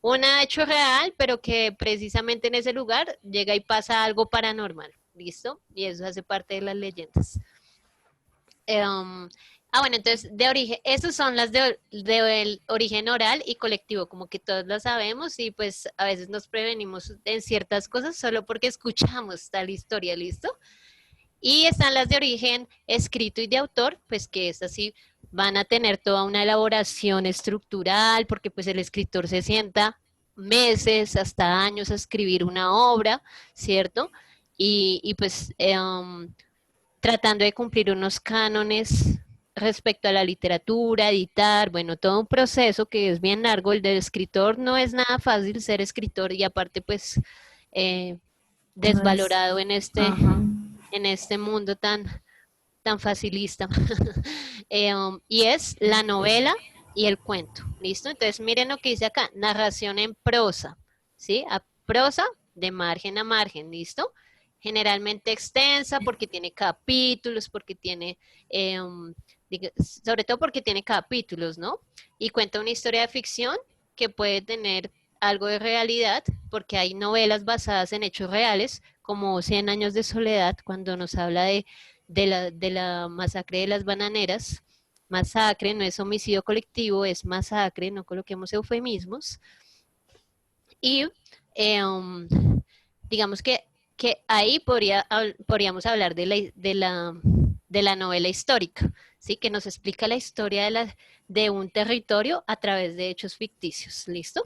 un hecho real, pero que precisamente en ese lugar llega y pasa algo paranormal. ¿Listo? Y eso hace parte de las leyendas. Bueno, entonces, de origen, esas son las del origen oral y colectivo, como que todos lo sabemos y pues a veces nos prevenimos en ciertas cosas solo porque escuchamos tal historia, ¿listo? Y están las de origen escrito y de autor, pues que estas sí van a tener toda una elaboración estructural, porque pues el escritor se sienta meses, hasta años a escribir una obra, ¿cierto? Y pues tratando de cumplir unos cánones respecto a la literatura, editar, bueno, todo un proceso que es bien largo. El del escritor no es nada fácil ser escritor y aparte pues desvalorado en este mundo tan facilista. Y es la novela y el cuento, ¿listo? Entonces miren lo que dice acá, narración en prosa, ¿sí? A prosa de margen a margen, ¿listo? Generalmente extensa porque tiene capítulos, porque tiene, sobre todo porque tiene capítulos, ¿no? Y cuenta una historia de ficción que puede tener algo de realidad, porque hay novelas basadas en hechos reales, como 100 años de soledad, cuando nos habla de la masacre de las bananeras. Masacre no es homicidio colectivo, es masacre, no coloquemos eufemismos. Y digamos que ahí podríamos hablar de la novela histórica, ¿sí? Que nos explica la historia de un territorio a través de hechos ficticios, ¿listo?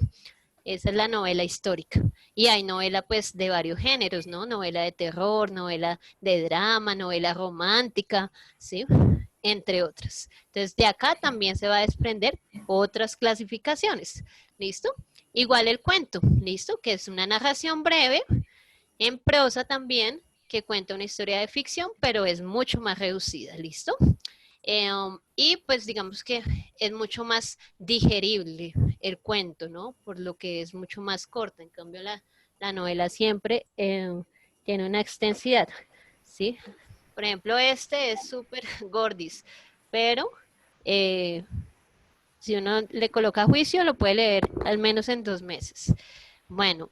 Esa es la novela histórica. Y hay novela pues de varios géneros, ¿no? Novela de terror, novela de drama, novela romántica, ¿sí? Entre otras. Entonces de acá también se va a desprender otras clasificaciones, ¿listo? Igual el cuento, ¿listo? Que es una narración breve, en prosa también, que cuenta una historia de ficción, pero es mucho más reducida, ¿listo? Y pues digamos que es mucho más digerible el cuento, ¿no? Por lo que es mucho más corta. En cambio, la novela siempre tiene una extensidad, ¿sí? Por ejemplo, este es súper gordis, pero si uno le coloca juicio, lo puede leer al menos en 2 meses. Bueno,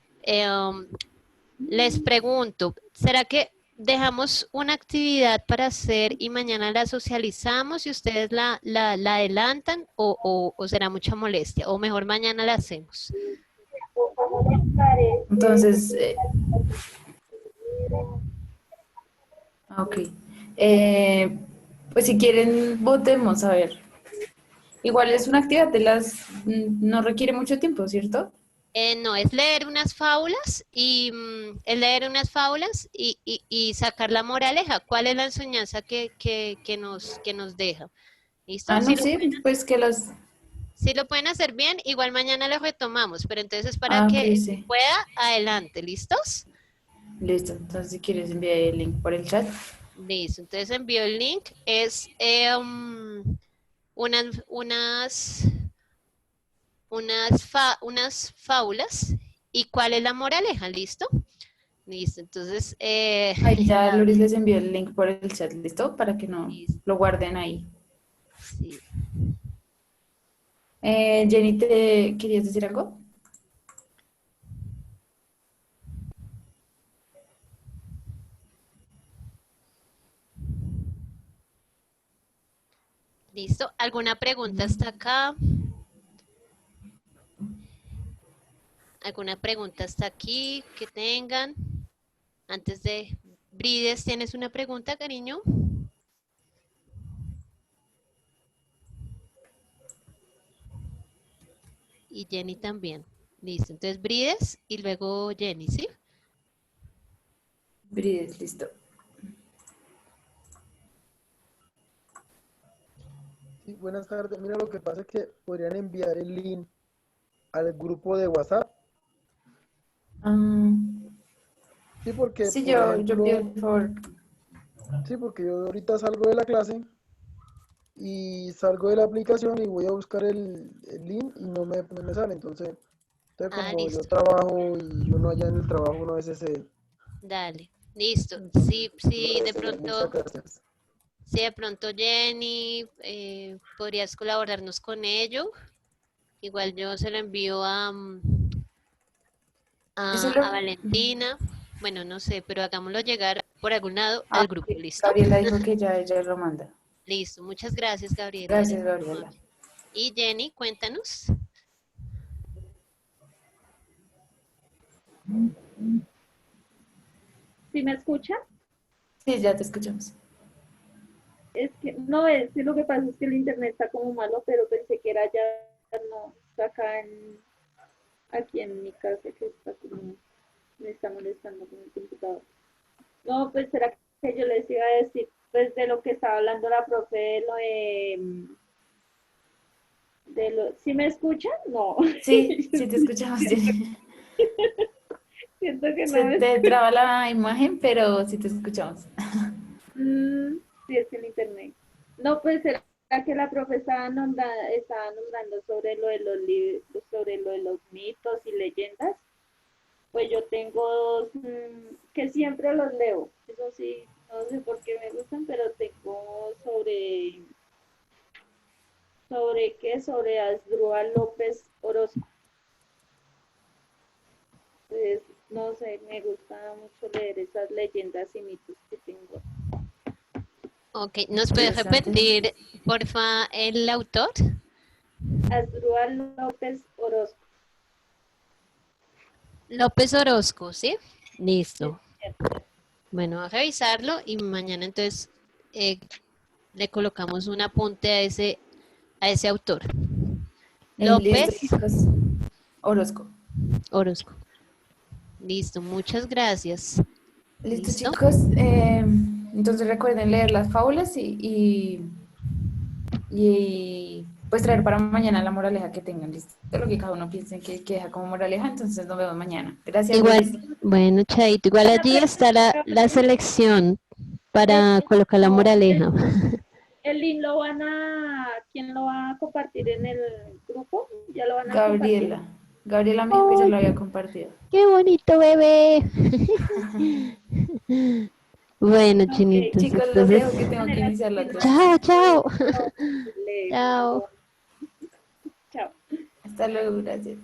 les pregunto, ¿será que dejamos una actividad para hacer y mañana la socializamos y ustedes la adelantan o será mucha molestia? O mejor mañana la hacemos. Entonces, ok. Pues si quieren, votemos, a ver. Igual es una actividad de no requiere mucho tiempo, ¿cierto? No, es leer unas fábulas y y sacar la moraleja. ¿Cuál es la enseñanza que nos deja? ¿Listo? Ah, no, sí, pues que Si lo pueden hacer bien, igual mañana lo retomamos, pero entonces para ok, que sí. pueda, adelante, ¿listos? Listo, entonces si quieres enviar el link por el chat. Listo, entonces envío el link, es unas fábulas. ¿Y cuál es la moraleja? ¿Listo? Listo, entonces... Ahí ya Loris les envió el link por el chat, ¿listo? Para que no lo guarden ahí. Sí. Jenny, ¿te querías decir algo? ¿Listo? ¿Alguna pregunta hasta acá? ¿Alguna pregunta hasta aquí que tengan? Antes de... Brides, ¿tienes una pregunta, cariño? Y Jenny también. Listo, entonces Brides y luego Jenny, ¿sí? Brides, listo. Sí, buenas tardes. Mira, lo que pasa es que podrían enviar el link al grupo de WhatsApp. Sí, porque, Sí, por yo ejemplo, pido el favor. sí, porque yo ahorita salgo de la clase y salgo de la aplicación y voy a buscar el link y no me sale. Entonces como yo listo. trabajo y uno allá en el trabajo, uno a veces se... Dale, listo. Sí, de pronto... Muchas gracias. Si de pronto Jenny, podrías colaborarnos con ello. Igual yo se lo envío a Valentina. Bueno, no sé, pero hagámoslo llegar por algún lado al grupo, ¿listo? Gabriela dijo que ella lo manda. Listo, muchas gracias, Gabriela. Gracias, Gabriela. Y Jenny, cuéntanos. ¿Sí me escucha? Sí, ya te escuchamos. Es que, no, es que lo que pasa es que el internet está como malo, pero pensé que era ya, no, está acá aquí en mi casa que está como, me está molestando con el computador. No, pues será que yo les iba a decir, pues de lo que estaba hablando la profe, ¿sí me escuchan? No. Sí, sí te escuchamos, Jenny. Siento que no Se me te traba la imagen, pero sí te escuchamos. Sí, es que el internet. No, pues será que la profe estaba nombrando sobre lo de los libros, sobre lo de los mitos y leyendas. Pues yo tengo dos que siempre los leo. Eso sí, no sé por qué me gustan, pero tengo sobre Asdrúbal López Orozco. Pues no sé, me gusta mucho leer esas leyendas y mitos que tengo. Ok, ¿nos puedes repetir, porfa, el autor? Asdrúbal López Orozco. López Orozco, ¿sí? Listo. Bueno, a revisarlo y mañana entonces le colocamos un apunte a ese autor. López Orozco. Orozco. Listo, muchas gracias. Listo, chicos. Entonces recuerden leer las fábulas y pues traer para mañana la moraleja que tengan. Listo, lo que cada uno piense que deja como moraleja. Entonces nos vemos mañana. Gracias. Igual, Loris. bueno, Chaito, igual allí está la selección para colocar la moraleja. El link ¿quién lo va a compartir en el grupo? ¿Ya lo van a Gabriela. compartir? Gabriela me dijo que ya lo había compartido. ¡Qué bonito, bebé! Bueno, chinitos, Chicos, los entonces... dejo que tengo que iniciar la otra. Chao, chao. Chao. Chao. Hasta luego, gracias.